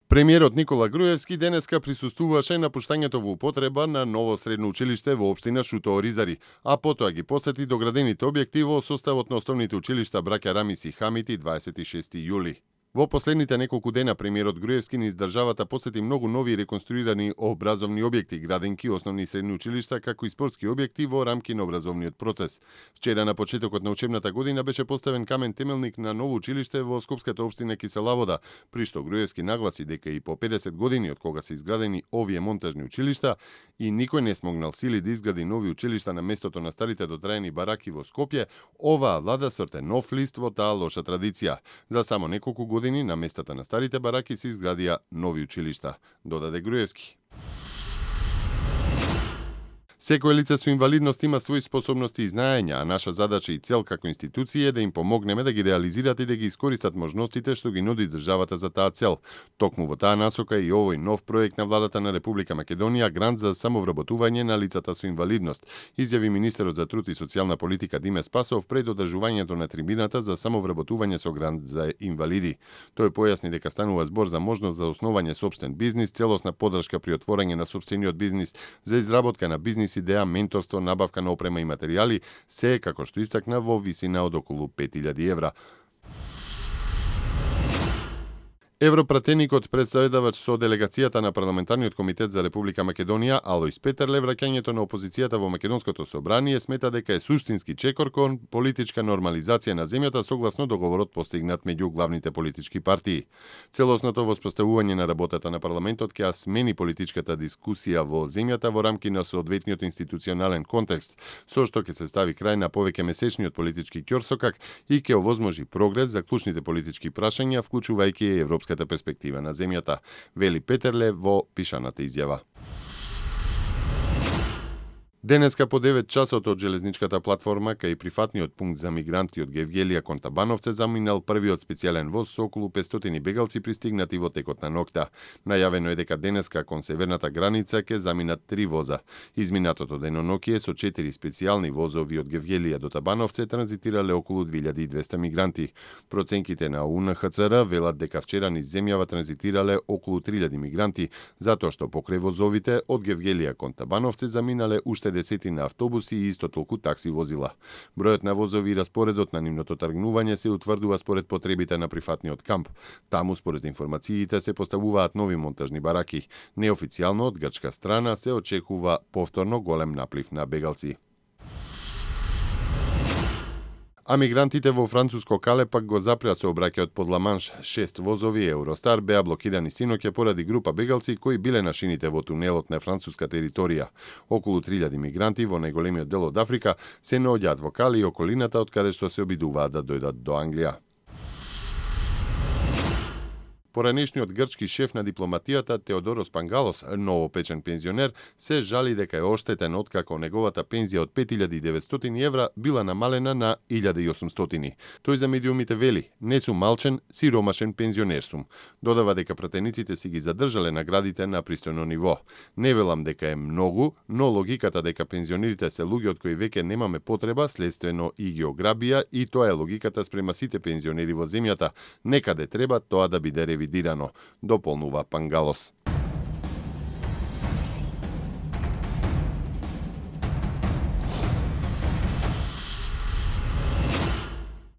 Премиерот Никола Груевски денеска присуствуваше на пуштањето во употреба на ново средно училиште во општина Шуто Оризари, а потоа ги посети доградените објекти во составот на основните училишта Браќа Рамис и Хамити 26 јули. Во последните неколку дена премиерот Груевски низ државата посети многу нови реконструирани образовни објекти, граденки, основни и средни училишта, како и спортски објекти во рамки на образовниот процес. Вчера на почетокот на учебната година беше поставен камен темелник на ново училиште во Скопската општина Киселавода, при што Груевски нагласи дека и по 50 години од кога се изградени овие монтажни училишта и никој не смогнал сили да изгради нови училишта на местото на старите дотраени бараки во Скопје, оваа влада сорте нов лист во таа лоша традиција. За само неколку години на местата на старите бараки се изградија нови училишта, додаде Груевски. Секој лице со инвалидност има свои способности и знаења, а наша задача и цел како институција е да им помогнеме да ги реализират и да ги искористат можностите што ги нуди државата за таа цел. Токму во таа насока и овој нов проект на владата на Република Македонија, грант за самовработување на лицата со инвалидност, изјави министерот за труд и социјална политика Диме Спасов пред одржувањето на трибината за самовработување со грант за инвалиди. Тој појасни дека станува збор за можност за основање сопствен бизнис, целосна поддршка при отворање на сопствениот бизнис, за изработка на бизнис идеја, менторство, набавка на опрема и материјали, се како што истакна во висина од околу 5000 евра. Европратеникот представедавач со делегацијата на Парламентарниот комитет за Република Македонија Алојс Петерле враќањето на опозицијата во Македонското собрание смета дека е суштински чекор кон политичка нормализација на земјата согласно договорот постигнат меѓу главните политички партии. Целосното воспоставување на работата на парламентот ќе смени политичката дискусија во земјата во рамки на соодветниот институционален контекст, со што ќе се стави крај на повеќе месечниот политички ќорсокак и ќе овозможи прогрес за клучните политички прашања, вклучувајќи и европската перспектива на земјата, вели Петерле во пишаната изјава. Денеска по 9 часот од железничката платформа кај прифатниот пункт за мигранти од Гевгелија кон Табановце заминал првиот специјален воз со околу 500 бегалци пристигнати во текот на ноќта. Најавено е дека денеска кон северната граница ќе заминат 3 воза. Изминатото деноноќие со 4 специјални возови од Гевгелија до Табановце транзитирале околу 2200 мигранти. Проценките на УНХЦР велат дека вчера низ земјава транзитирале околу 3000 мигранти, затоа што покрај возовите од Гевгелија кон Табановце заминале уште десетина автобуси и исто толку такси возила. Бројот на возови и распоредот на нивното тргнување се утврдува според потребите на прифатниот камп. Таму, според информациите, се поставуваат нови монтажни бараки. Неофицијално од грчка страна се очекува повторно голем наплив на бегалци. А мигрантите во француско Кале пак го запреа сообраќајот под Ла-Манш. 6 возови Евростар беа блокирани синоќа поради група бегалци кои биле на шините во тунелот на француска територија. Околу 3000 мигранти во најголемиот дел од Африка се наоѓаат во Кали и околината од каде што се обидуваат да дојдат до Англија. Поранешниот грчки шеф на дипломатијата Теодорос Пангалос, новопечен пензионер, се жали дека е оштетен откако неговата пензија од 5900 евра била намалена на 1800. Тој за медиумите вели: "Не сум малчен, сиромашен пензионер сум." Додава дека пратениците си ги задржале наградите на пристојно ниво. "Не велам дека е многу, но логиката дека пензионерите се луѓе од кои веќе немаме потреба, следствено и ги ограбија, и тоа е логиката спрема сите пензионери во земјата. Некаде треба тоа да биде ревидирано", дополнува Пангалос.